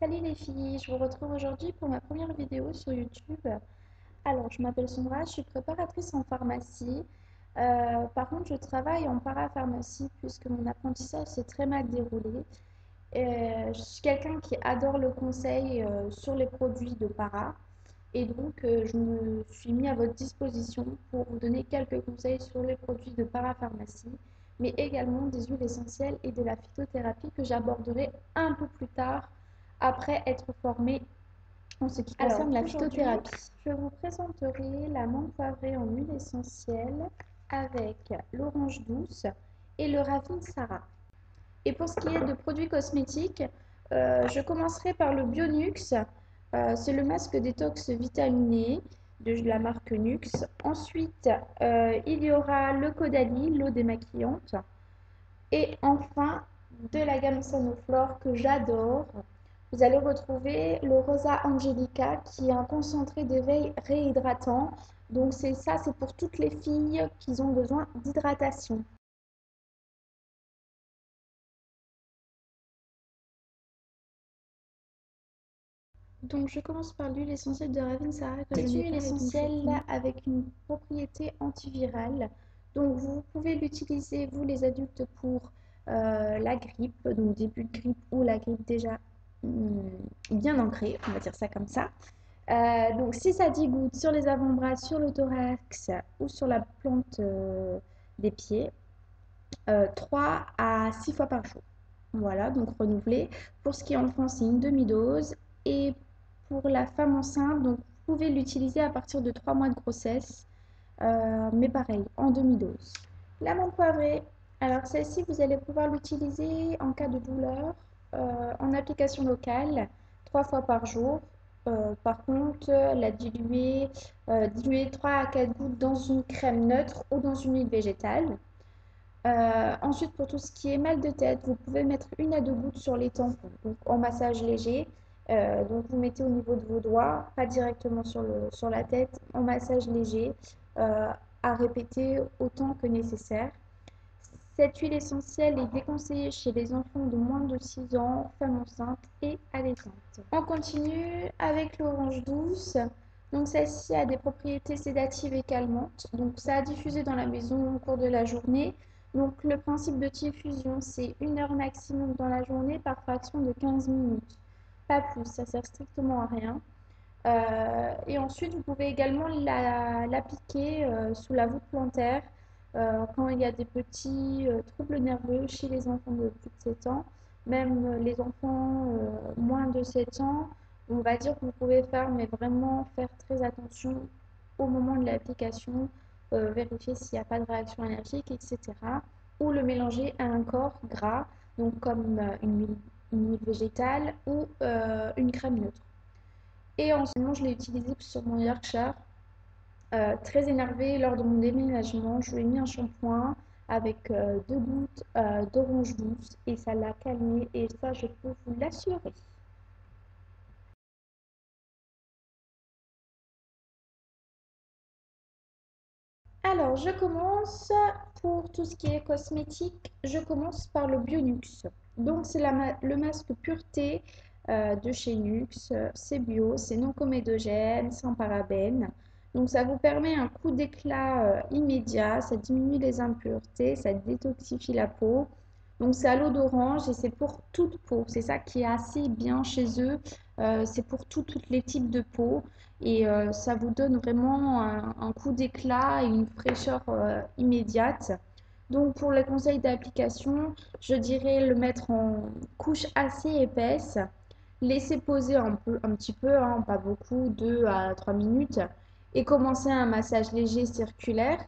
Salut les filles, je vous retrouve aujourd'hui pour ma première vidéo sur YouTube. Alors, je m'appelle Sondra, je suis préparatrice en pharmacie. Par contre, je travaille en parapharmacie puisque mon apprentissage s'est très mal déroulé. Je suis quelqu'un qui adore le conseil sur les produits de para et donc je me suis mis à votre disposition pour vous donner quelques conseils sur les produits de parapharmacie, mais également des huiles essentielles et de la phytothérapie que j'aborderai un peu plus tard après être formée en ce qui concerne la phytothérapie. Je vous présenterai la menthe poivrée en huile essentielle avec l'orange douce et le Ravinsara. Et pour ce qui est de produits cosmétiques, je commencerai par le Bionux. C'est le masque détox vitaminé de la marque Nux. Ensuite, il y aura le Caudalie, l'eau démaquillante. Et enfin, de la gamme Sanoflore que j'adore. Vous allez retrouver le Rosa Angelica qui est un concentré d'éveil réhydratant. Donc c'est pour toutes les filles qui ont besoin d'hydratation. Donc je commence par l'huile essentielle de Ravinsara que c'est une huile essentielle avec une propriété antivirale. Donc vous pouvez l'utiliser, vous les adultes, pour la grippe, donc début de grippe ou la grippe déjà bien ancrée, on va dire ça comme ça. Donc si ça dit goutte sur les avant-bras, sur le thorax ou sur la plante des pieds, 3 à 6 fois par jour. Voilà, donc renouvelé. Pour ce qui est enfant, c'est une demi-dose. Et pour la femme enceinte, donc vous pouvez l'utiliser à partir de 3 mois de grossesse, mais pareil, en demi-dose. L'amande poivrée, alors celle-ci, vous allez pouvoir l'utiliser en cas de douleur, en application locale, 3 fois par jour. Par contre, la diluer 3 à 4 gouttes dans une crème neutre ou dans une huile végétale. Ensuite, pour tout ce qui est mal de tête, vous pouvez mettre 1 à 2 gouttes sur les tampons, donc en massage léger. Donc vous mettez au niveau de vos doigts, pas directement sur la tête, en massage léger, euh, à répéter autant que nécessaire. Cette huile essentielle est déconseillée chez les enfants de moins de 6 ans, femmes enceintes et allaitantes. On continue avec l'orange douce. Donc celle-ci a des propriétés sédatives et calmantes. Donc ça a diffusé dans la maison au cours de la journée. Donc le principe de diffusion, c'est 1 heure maximum dans la journée par fraction de 15 minutes. Pas plus, ça sert strictement à rien. Et ensuite, vous pouvez également l'appliquer sous la voûte plantaire quand il y a des petits troubles nerveux chez les enfants de plus de 7 ans. Même les enfants moins de 7 ans, on va dire que vous pouvez faire, mais vraiment faire très attention au moment de l'application, vérifier s'il n'y a pas de réaction allergique, etc. Ou le mélanger à un corps gras, donc comme une huile végétale ou une crème neutre. Et en ce moment, je l'ai utilisé sur mon Yorkshire. Très énervé lors de mon déménagement, je lui ai mis un shampoing avec 2 gouttes d'orange douce et ça l'a calmé et ça, je peux vous l'assurer. Alors, je commence pour tout ce qui est cosmétique. Je commence par le Bionux. Donc, c'est le masque pureté de chez Nux. C'est bio, c'est non comédogène, sans parabènes. Donc, ça vous permet un coup d'éclat immédiat. Ça diminue les impuretés, ça détoxifie la peau. Donc, c'est à l'eau d'orange et c'est pour toute peau. C'est ça qui est assez bien chez eux. C'est pour tous les types de peau et ça vous donne vraiment un coup d'éclat et une fraîcheur immédiate. Donc pour les conseils d'application, je dirais le mettre en couche assez épaisse, laisser poser un petit peu, hein, pas beaucoup, 2 à 3 minutes, et commencer un massage léger circulaire.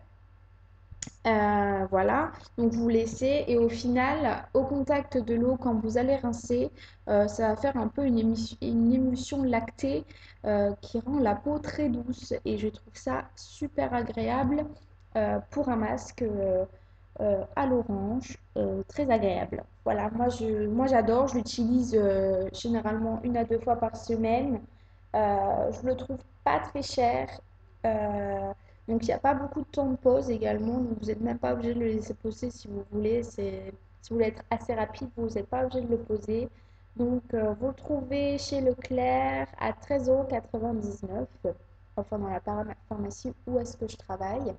Voilà, donc vous laissez et au final, au contact de l'eau, quand vous allez rincer, ça va faire un peu une émulsion lactée qui rend la peau très douce et je trouve ça super agréable pour un masque à l'orange, très agréable. Voilà, moi j'adore, je l'utilise généralement 1 à 2 fois par semaine. Je le trouve pas très cher. Donc il n'y a pas beaucoup de temps de pause également, donc vous n'êtes même pas obligé de le laisser poser si vous voulez. Si vous voulez être assez rapide, vous n'êtes pas obligé de le poser. Donc, vous le trouvez chez Leclerc à 13,99 €, enfin dans la pharmacie où est-ce que je travaille.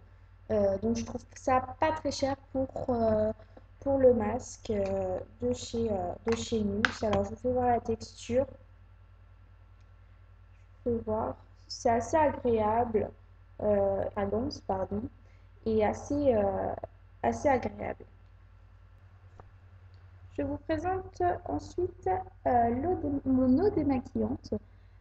Donc, je trouve ça pas très cher pour le masque de chez Nux. Alors, je vous fais voir la texture. Je peux voir. C'est assez agréable, dense, pardon, et assez agréable. Je vous présente ensuite mon eau démaquillante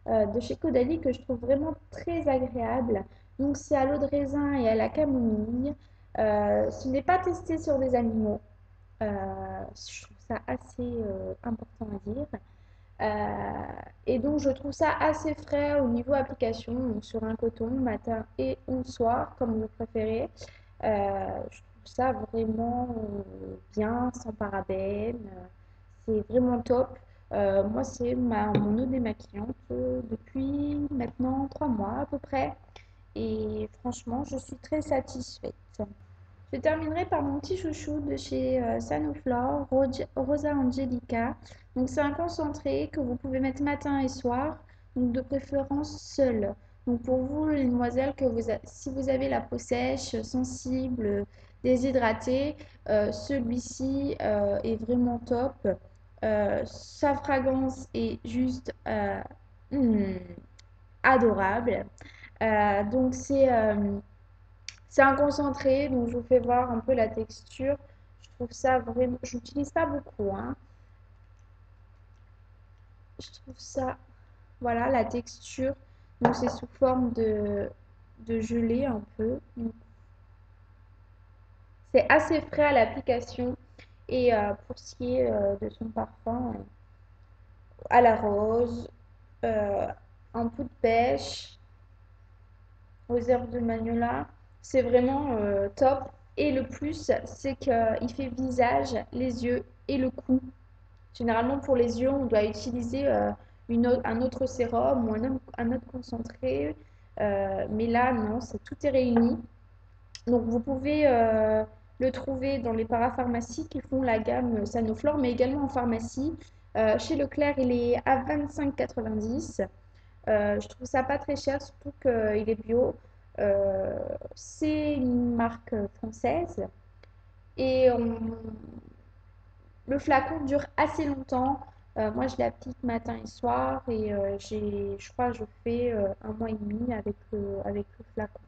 de chez Caudalie que je trouve vraiment très agréable. Donc c'est à l'eau de raisin et à la camomille. Ce n'est pas testé sur des animaux. Je trouve ça assez important à dire. Et donc je trouve ça assez frais au niveau application, donc sur un coton matin et ou soir comme vous préférez. Je trouve ça vraiment bien, sans parabènes. C'est vraiment top. Moi, c'est mon eau démaquillante depuis maintenant 3 mois à peu près. Et franchement, je suis très satisfaite. Je terminerai par mon petit chouchou de chez Sanoflore, Rosa Angelica. Donc c'est un concentré que vous pouvez mettre matin et soir, donc de préférence seul. Donc pour vous, les demoiselles, si vous avez la peau sèche, sensible, déshydratée, celui-ci est vraiment top. Sa fragrance est juste hmm, adorable. Donc c'est un concentré, donc je vous fais voir un peu la texture. Je trouve ça vraiment, je n'utilise pas beaucoup, hein. Je trouve ça, voilà la texture. Donc c'est sous forme de gelée un peu. C'est assez frais à l'application. Et pour ce qui est de son parfum, à la rose, euh, un peu de pêche, aux herbes de magnolia. C'est vraiment top. Et le plus, c'est qu'il fait visage, les yeux et le cou. Généralement, pour les yeux, on doit utiliser un autre sérum ou un autre concentré. Mais là, non, tout est réuni. Donc, vous pouvez le trouver dans les parapharmacies qui font la gamme Sanoflore, mais également en pharmacie. Chez Leclerc, il est à 25,90 €. Je trouve ça pas très cher, surtout qu'il est bio. Euh, c'est une marque française et le flacon dure assez longtemps. Moi, je l'applique matin et soir et je crois que je fais 1 mois et demi avec le flacon.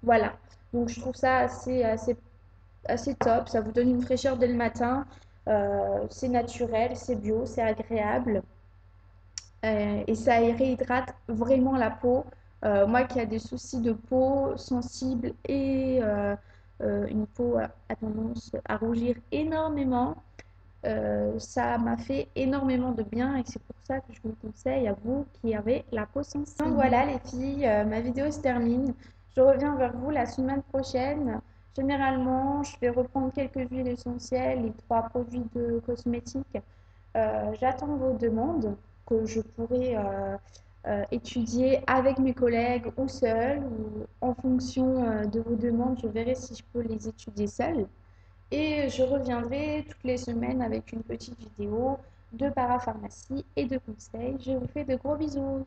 Voilà. Donc, je trouve ça assez top. Ça vous donne une fraîcheur dès le matin. C'est naturel, c'est bio, c'est agréable. Et ça réhydrate vraiment la peau. Moi qui a des soucis de peau sensible et une peau à tendance à rougir énormément, ça m'a fait énormément de bien et c'est pour ça que je vous le conseille à vous qui avez la peau sensible. Donc voilà les filles, ma vidéo se termine. Je reviens vers vous la semaine prochaine. Généralement, je vais reprendre quelques huiles essentielles et 3 produits de cosmétiques. J'attends vos demandes que je pourrai étudier avec mes collègues ou seule. Ou en fonction de vos demandes, je verrai si je peux les étudier seule. Et je reviendrai toutes les semaines avec une petite vidéo de parapharmacie et de conseils. Je vous fais de gros bisous.